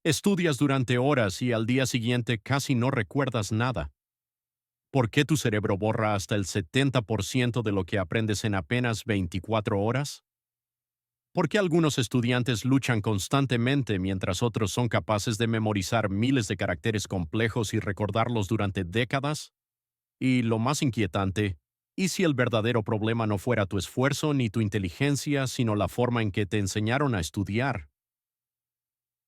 Estudias durante horas y al día siguiente casi no recuerdas nada. ¿Por qué tu cerebro borra hasta el 70% de lo que aprendes en apenas 24 horas? ¿Por qué algunos estudiantes luchan constantemente mientras otros son capaces de memorizar miles de caracteres complejos y recordarlos durante décadas? Y lo más inquietante, ¿y si el verdadero problema no fuera tu esfuerzo ni tu inteligencia, sino la forma en que te enseñaron a estudiar?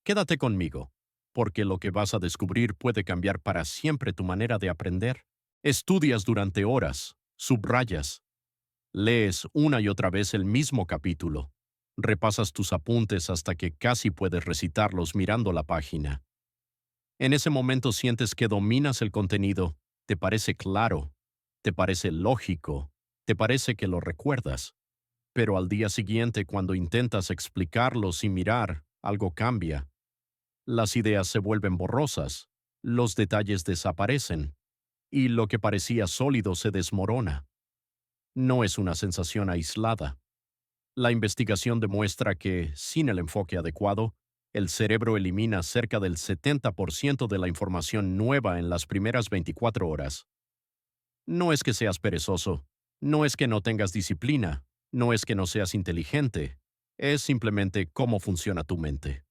Quédate conmigo, porque lo que vas a descubrir puede cambiar para siempre tu manera de aprender. Estudias durante horas, subrayas, lees una y otra vez el mismo capítulo, repasas tus apuntes hasta que casi puedes recitarlos mirando la página. En ese momento sientes que dominas el contenido, te parece claro, te parece lógico, te parece que lo recuerdas, pero al día siguiente cuando intentas explicarlo sin mirar, algo cambia. Las ideas se vuelven borrosas, los detalles desaparecen, y lo que parecía sólido se desmorona. No es una sensación aislada. La investigación demuestra que, sin el enfoque adecuado, el cerebro elimina cerca del 70% de la información nueva en las primeras 24 horas. No es que seas perezoso, no es que no tengas disciplina, no es que no seas inteligente, es simplemente cómo funciona tu mente.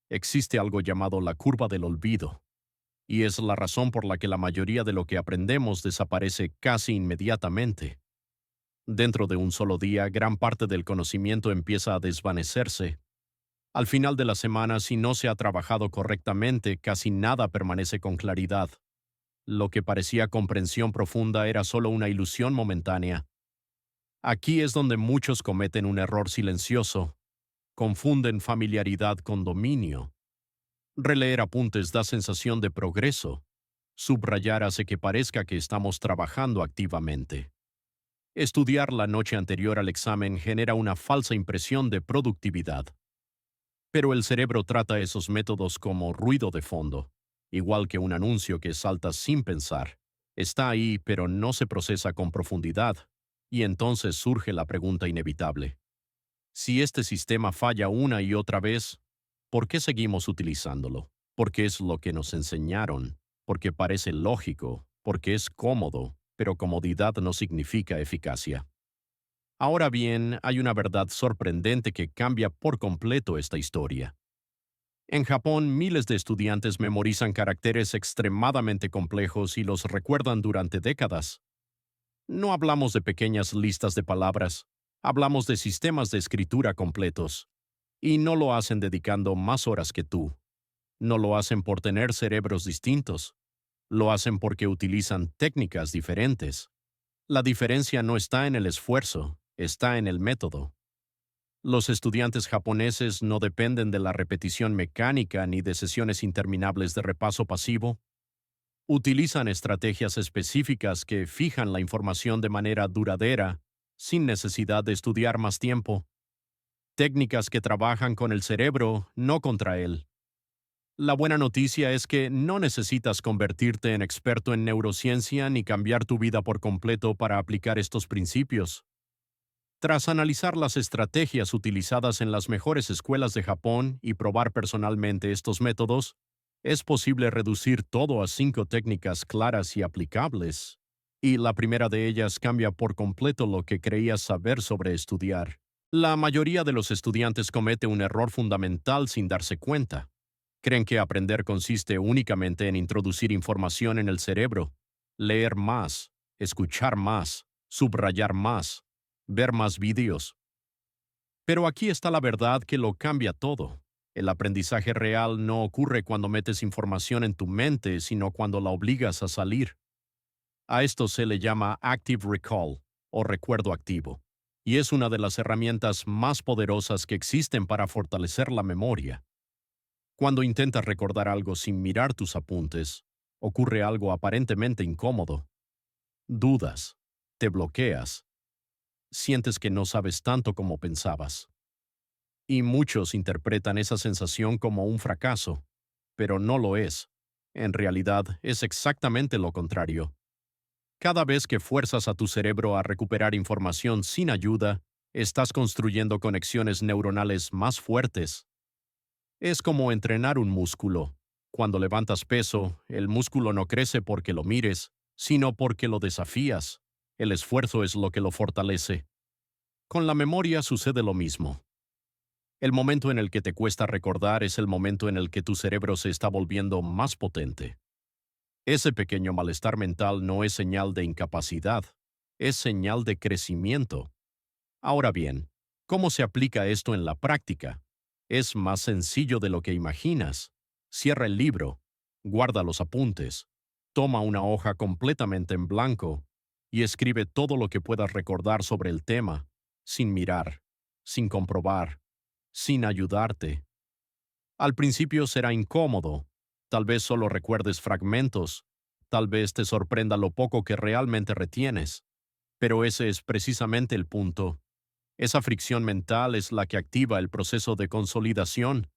Existe algo llamado la curva del olvido, y es la razón por la que la mayoría de lo que aprendemos desaparece casi inmediatamente. Dentro de un solo día, gran parte del conocimiento empieza a desvanecerse. Al final de la semana, si no se ha trabajado correctamente, casi nada permanece con claridad. Lo que parecía comprensión profunda era solo una ilusión momentánea. Aquí es donde muchos cometen un error silencioso. Confunden familiaridad con dominio. Releer apuntes da sensación de progreso. Subrayar hace que parezca que estamos trabajando activamente. Estudiar la noche anterior al examen genera una falsa impresión de productividad. Pero el cerebro trata esos métodos como ruido de fondo, igual que un anuncio que salta sin pensar. Está ahí, pero no se procesa con profundidad. Y entonces surge la pregunta inevitable. Si este sistema falla una y otra vez, ¿por qué seguimos utilizándolo? Porque es lo que nos enseñaron, porque parece lógico, porque es cómodo, pero comodidad no significa eficacia. Ahora bien, hay una verdad sorprendente que cambia por completo esta historia. En Japón, miles de estudiantes memorizan caracteres extremadamente complejos y los recuerdan durante décadas. No hablamos de pequeñas listas de palabras, hablamos de sistemas de escritura completos. Y no lo hacen dedicando más horas que tú. No lo hacen por tener cerebros distintos. Lo hacen porque utilizan técnicas diferentes. La diferencia no está en el esfuerzo, está en el método. Los estudiantes japoneses no dependen de la repetición mecánica ni de sesiones interminables de repaso pasivo. Utilizan estrategias específicas que fijan la información de manera duradera, sin necesidad de estudiar más tiempo. Técnicas que trabajan con el cerebro, no contra él. La buena noticia es que no necesitas convertirte en experto en neurociencia ni cambiar tu vida por completo para aplicar estos principios. Tras analizar las estrategias utilizadas en las mejores escuelas de Japón y probar personalmente estos métodos, es posible reducir todo a 5 técnicas claras y aplicables. Y la primera de ellas cambia por completo lo que creías saber sobre estudiar. La mayoría de los estudiantes comete un error fundamental sin darse cuenta. Creen que aprender consiste únicamente en introducir información en el cerebro, leer más, escuchar más, subrayar más, ver más vídeos. Pero aquí está la verdad que lo cambia todo. El aprendizaje real no ocurre cuando metes información en tu mente, sino cuando la obligas a salir. A esto se le llama Active Recall, o recuerdo activo, y es una de las herramientas más poderosas que existen para fortalecer la memoria. Cuando intentas recordar algo sin mirar tus apuntes, ocurre algo aparentemente incómodo. Dudas, te bloqueas, sientes que no sabes tanto como pensabas. Y muchos interpretan esa sensación como un fracaso, pero no lo es. En realidad, es exactamente lo contrario. Cada vez que fuerzas a tu cerebro a recuperar información sin ayuda, estás construyendo conexiones neuronales más fuertes. Es como entrenar un músculo. Cuando levantas peso, el músculo no crece porque lo mires, sino porque lo desafías. El esfuerzo es lo que lo fortalece. Con la memoria sucede lo mismo. El momento en el que te cuesta recordar es el momento en el que tu cerebro se está volviendo más potente. Ese pequeño malestar mental no es señal de incapacidad, es señal de crecimiento. Ahora bien, ¿cómo se aplica esto en la práctica? Es más sencillo de lo que imaginas. Cierra el libro, guarda los apuntes, toma una hoja completamente en blanco y escribe todo lo que puedas recordar sobre el tema, sin mirar, sin comprobar, sin ayudarte. Al principio será incómodo, tal vez solo recuerdes fragmentos, tal vez te sorprenda lo poco que realmente retienes, pero ese es precisamente el punto. Esa fricción mental es la que activa el proceso de consolidación.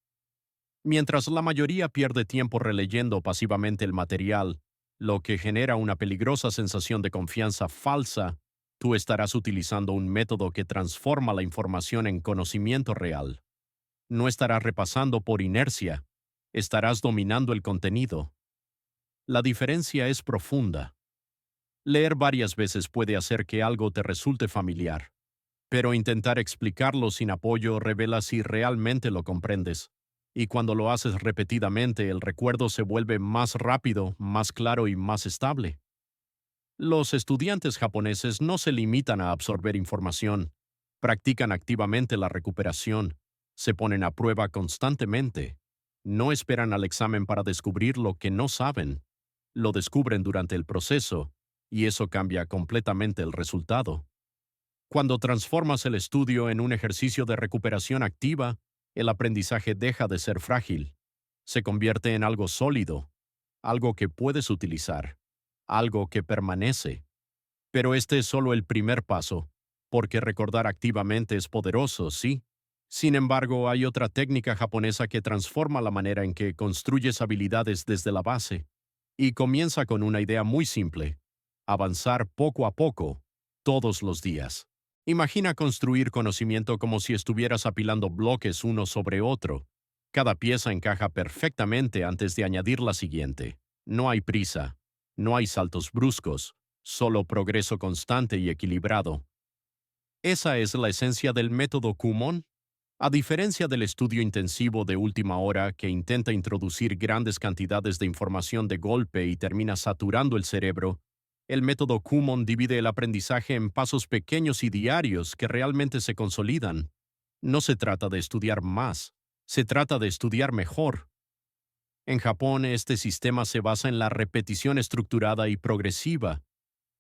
Mientras la mayoría pierde tiempo releyendo pasivamente el material, lo que genera una peligrosa sensación de confianza falsa, tú estarás utilizando un método que transforma la información en conocimiento real. No estarás repasando por inercia, estarás dominando el contenido. La diferencia es profunda. Leer varias veces puede hacer que algo te resulte familiar, pero intentar explicarlo sin apoyo revela si realmente lo comprendes. Y cuando lo haces repetidamente, el recuerdo se vuelve más rápido, más claro y más estable. Los estudiantes japoneses no se limitan a absorber información, practican activamente la recuperación, se ponen a prueba constantemente, no esperan al examen para descubrir lo que no saben, lo descubren durante el proceso, y eso cambia completamente el resultado. Cuando transformas el estudio en un ejercicio de recuperación activa, el aprendizaje deja de ser frágil, se convierte en algo sólido, algo que puedes utilizar, algo que permanece. Pero este es solo el primer paso, porque recordar activamente es poderoso, sí. Sin embargo, hay otra técnica japonesa que transforma la manera en que construyes habilidades desde la base. Y comienza con una idea muy simple: avanzar poco a poco, todos los días. Imagina construir conocimiento como si estuvieras apilando bloques uno sobre otro. Cada pieza encaja perfectamente antes de añadir la siguiente. No hay prisa, no hay saltos bruscos, solo progreso constante y equilibrado. Esa es la esencia del método Kumon. A diferencia del estudio intensivo de última hora que intenta introducir grandes cantidades de información de golpe y termina saturando el cerebro, el método Kumon divide el aprendizaje en pasos pequeños y diarios que realmente se consolidan. No se trata de estudiar más, se trata de estudiar mejor. En Japón, este sistema se basa en la repetición estructurada y progresiva,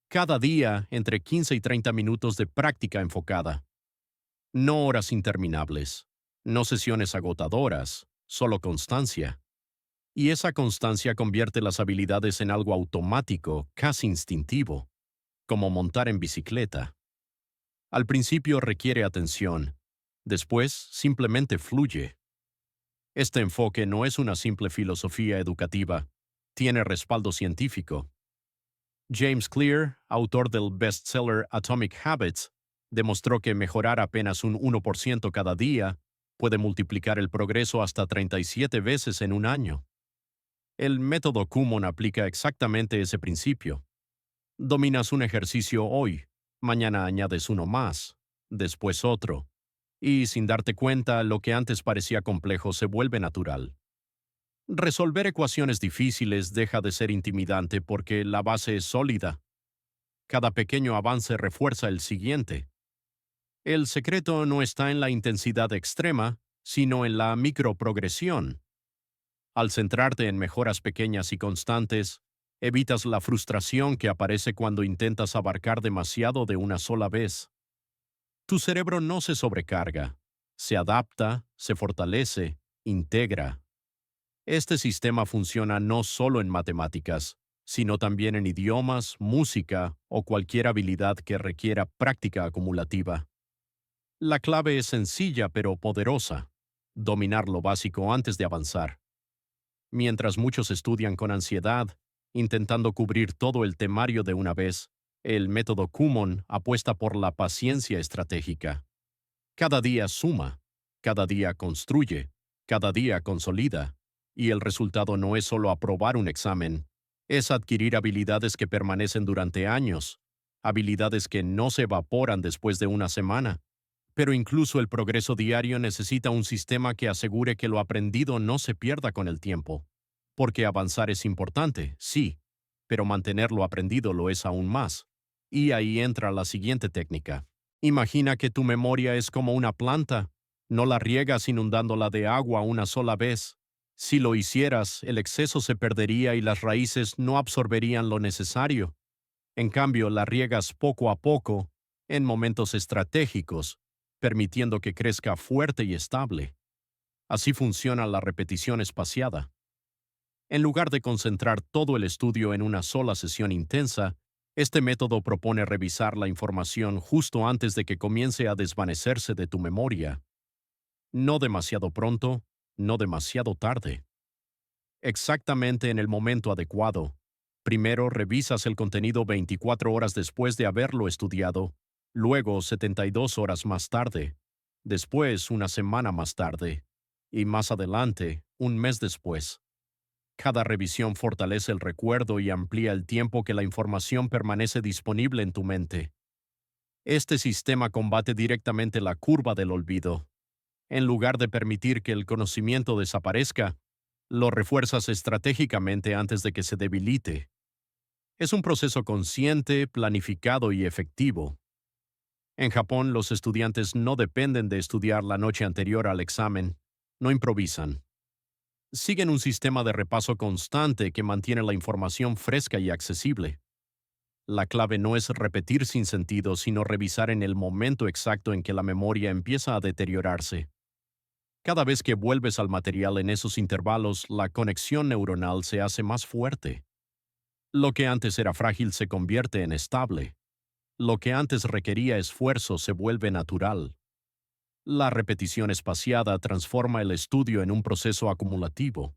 cada día entre 15 y 30 minutos de práctica enfocada. No horas interminables, no sesiones agotadoras, solo constancia. Y esa constancia convierte las habilidades en algo automático, casi instintivo, como montar en bicicleta. Al principio requiere atención, después simplemente fluye. Este enfoque no es una simple filosofía educativa, tiene respaldo científico. James Clear, autor del bestseller Atomic Habits, demostró que mejorar apenas un 1% cada día puede multiplicar el progreso hasta 37 veces en un año. El método Kumon aplica exactamente ese principio. Dominas un ejercicio hoy, mañana añades uno más, después otro, y sin darte cuenta, lo que antes parecía complejo se vuelve natural. Resolver ecuaciones difíciles deja de ser intimidante porque la base es sólida. Cada pequeño avance refuerza el siguiente. El secreto no está en la intensidad extrema, sino en la microprogresión. Al centrarte en mejoras pequeñas y constantes, evitas la frustración que aparece cuando intentas abarcar demasiado de una sola vez. Tu cerebro no se sobrecarga, se adapta, se fortalece, integra. Este sistema funciona no solo en matemáticas, sino también en idiomas, música o cualquier habilidad que requiera práctica acumulativa. La clave es sencilla pero poderosa: dominar lo básico antes de avanzar. Mientras muchos estudian con ansiedad, intentando cubrir todo el temario de una vez, el método Kumon apuesta por la paciencia estratégica. Cada día suma, cada día construye, Cada día consolida, y el resultado no es solo aprobar un examen, es adquirir habilidades que permanecen durante años, habilidades que no se evaporan después de una semana. Pero incluso el progreso diario necesita un sistema que asegure que lo aprendido no se pierda con el tiempo. Porque avanzar es importante, sí, pero mantenerlo aprendido lo es aún más. Y ahí entra la siguiente técnica. Imagina que tu memoria es como una planta. No la riegas inundándola de agua una sola vez. Si lo hicieras, el exceso se perdería y las raíces no absorberían lo necesario. En cambio, la riegas poco a poco, en momentos estratégicos, permitiendo que crezca fuerte y estable. Así funciona la repetición espaciada. En lugar de concentrar todo el estudio en una sola sesión intensa, este método propone revisar la información justo antes de que comience a desvanecerse de tu memoria. No demasiado pronto, no demasiado tarde. Exactamente en el momento adecuado. Primero revisas el contenido 24 horas después de haberlo estudiado, luego 72 horas más tarde, después una semana más tarde, y más adelante, un mes después. Cada revisión fortalece el recuerdo y amplía el tiempo que la información permanece disponible en tu mente. Este sistema combate directamente la curva del olvido. En lugar de permitir que el conocimiento desaparezca, lo refuerzas estratégicamente antes de que se debilite. Es un proceso consciente, planificado y efectivo. En Japón, los estudiantes no dependen de estudiar la noche anterior al examen, no improvisan. Siguen un sistema de repaso constante que mantiene la información fresca y accesible. La clave no es repetir sin sentido, sino revisar en el momento exacto en que la memoria empieza a deteriorarse. Cada vez que vuelves al material en esos intervalos, la conexión neuronal se hace más fuerte. Lo que antes era frágil se convierte en estable. Lo que antes requería esfuerzo se vuelve natural. La repetición espaciada transforma el estudio en un proceso acumulativo.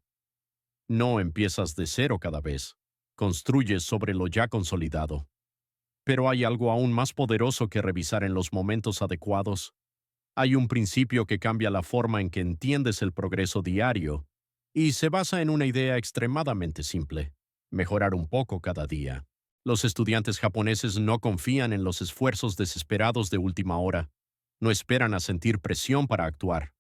No empiezas de cero cada vez. Construyes sobre lo ya consolidado. Pero hay algo aún más poderoso que revisar en los momentos adecuados. Hay un principio que cambia la forma en que entiendes el progreso diario, y se basa en una idea extremadamente simple: mejorar un poco cada día. Los estudiantes japoneses no confían en los esfuerzos desesperados de última hora, no esperan a sentir presión para actuar.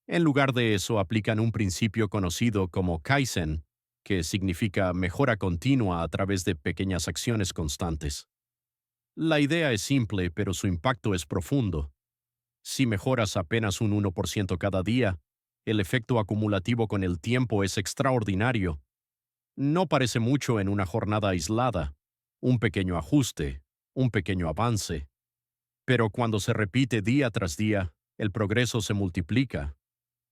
En lugar de eso, aplican un principio conocido como Kaizen, que significa mejora continua a través de pequeñas acciones constantes. La idea es simple, pero su impacto es profundo. Si mejoras apenas un 1% cada día, el efecto acumulativo con el tiempo es extraordinario. No parece mucho en una jornada aislada, un pequeño ajuste, un pequeño avance. Pero cuando se repite día tras día, el progreso se multiplica.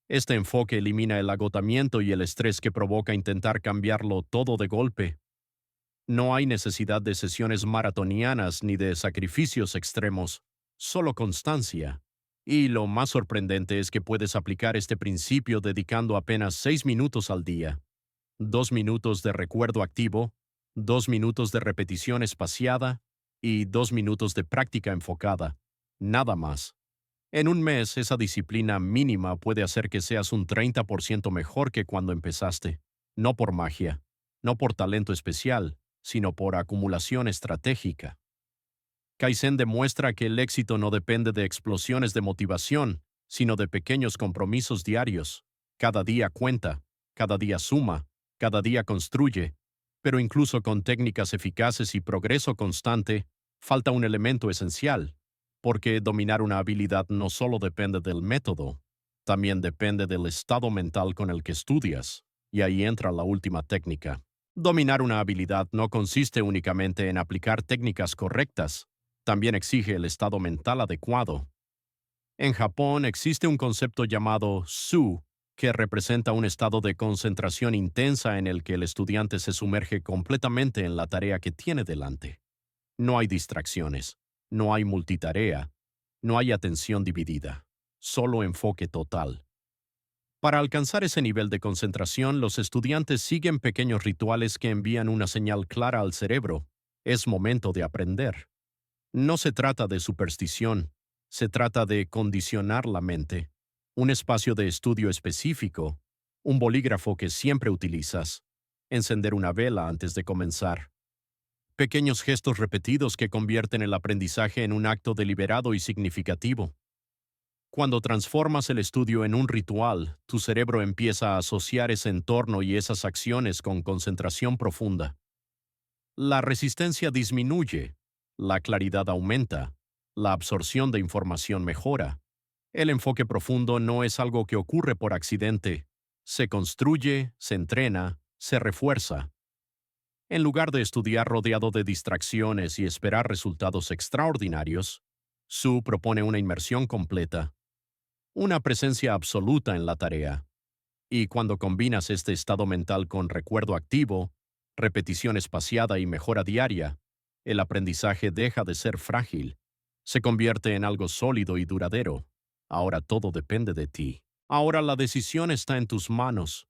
Este enfoque elimina el agotamiento y el estrés que provoca intentar cambiarlo todo de golpe. No hay necesidad de sesiones maratonianas ni de sacrificios extremos, solo constancia. Y lo más sorprendente es que puedes aplicar este principio dedicando apenas 6 minutos al día. 2 minutos de recuerdo activo, 2 minutos de repetición espaciada y 2 minutos de práctica enfocada. Nada más. En un mes, esa disciplina mínima puede hacer que seas un 30% mejor que cuando empezaste. No por magia, no por talento especial, sino por acumulación estratégica. Kaizen demuestra que el éxito no depende de explosiones de motivación, sino de pequeños compromisos diarios. Cada día cuenta, cada día suma, cada día construye, pero incluso con técnicas eficaces y progreso constante, falta un elemento esencial, porque dominar una habilidad no solo depende del método, también depende del estado mental con el que estudias, y ahí entra la última técnica. Dominar una habilidad no consiste únicamente en aplicar técnicas correctas, también exige el estado mental adecuado. En Japón existe un concepto llamado su, que representa un estado de concentración intensa en el que el estudiante se sumerge completamente en la tarea que tiene delante. No hay distracciones, no hay multitarea, no hay atención dividida, solo enfoque total. Para alcanzar ese nivel de concentración, los estudiantes siguen pequeños rituales que envían una señal clara al cerebro: es momento de aprender. No se trata de superstición, se trata de condicionar la mente. Un espacio de estudio específico, un bolígrafo que siempre utilizas, encender una vela antes de comenzar. Pequeños gestos repetidos que convierten el aprendizaje en un acto deliberado y significativo. Cuando transformas el estudio en un ritual, tu cerebro empieza a asociar ese entorno y esas acciones con concentración profunda. La resistencia disminuye, la claridad aumenta, la absorción de información mejora. El enfoque profundo no es algo que ocurre por accidente. Se construye, se entrena, se refuerza. En lugar de estudiar rodeado de distracciones y esperar resultados extraordinarios, Su propone una inmersión completa, una presencia absoluta en la tarea. Y cuando combinas este estado mental con recuerdo activo, repetición espaciada y mejora diaria, el aprendizaje deja de ser frágil, se convierte en algo sólido y duradero. Ahora todo depende de ti. Ahora la decisión está en tus manos.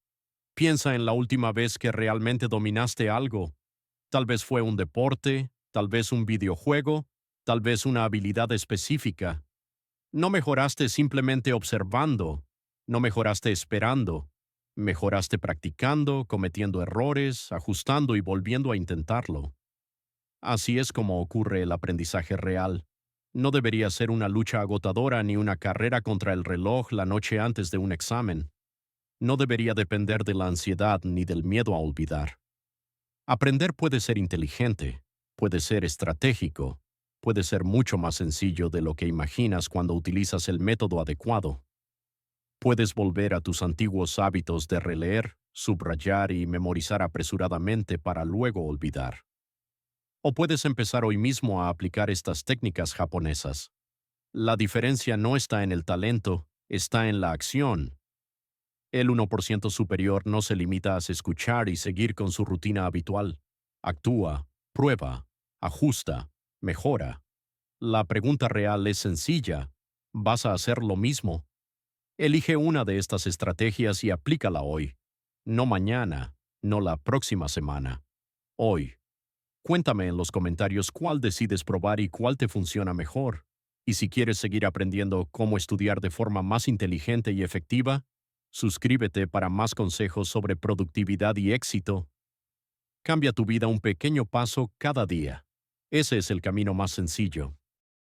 Piensa en la última vez que realmente dominaste algo. Tal vez fue un deporte, tal vez un videojuego, tal vez una habilidad específica. No mejoraste simplemente observando, no mejoraste esperando, mejoraste practicando, cometiendo errores, ajustando y volviendo a intentarlo. Así es como ocurre el aprendizaje real. No debería ser una lucha agotadora ni una carrera contra el reloj la noche antes de un examen. No debería depender de la ansiedad ni del miedo a olvidar. Aprender puede ser inteligente, puede ser estratégico, puede ser mucho más sencillo de lo que imaginas cuando utilizas el método adecuado. Puedes volver a tus antiguos hábitos de releer, subrayar y memorizar apresuradamente para luego olvidar. O puedes empezar hoy mismo a aplicar estas técnicas japonesas. La diferencia no está en el talento, está en la acción. El 1% superior no se limita a escuchar y seguir con su rutina habitual. Actúa, prueba, ajusta, mejora. La pregunta real es sencilla. ¿Vas a hacer lo mismo? Elige una de estas estrategias y aplícala hoy. No mañana, no la próxima semana. Hoy. Cuéntame en los comentarios cuál decides probar y cuál te funciona mejor. Y si quieres seguir aprendiendo cómo estudiar de forma más inteligente y efectiva, suscríbete para más consejos sobre productividad y éxito. Cambia tu vida un pequeño paso cada día. Ese es el camino más sencillo.